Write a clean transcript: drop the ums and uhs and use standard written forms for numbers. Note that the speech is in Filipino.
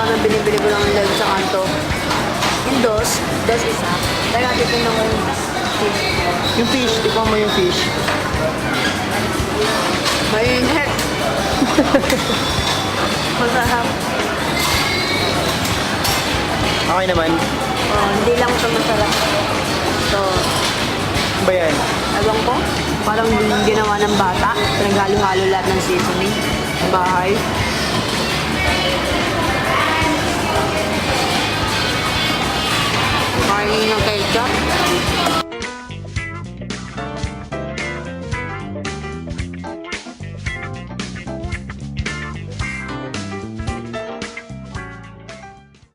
namin binibili ko lang ng lalo sa kanto. Yung dos isa. Tara, titignan ko yung fish. Yung fish, tikman mo yung fish. Mainit. Masarap. Okay naman. Oh, hindi lang ito masarap. So, Ano ba yan? ewan ko, parang ginawa ng bata. Pinaghalo-halo lahat ng seasoning sa bahay. Kainin ng ketchup.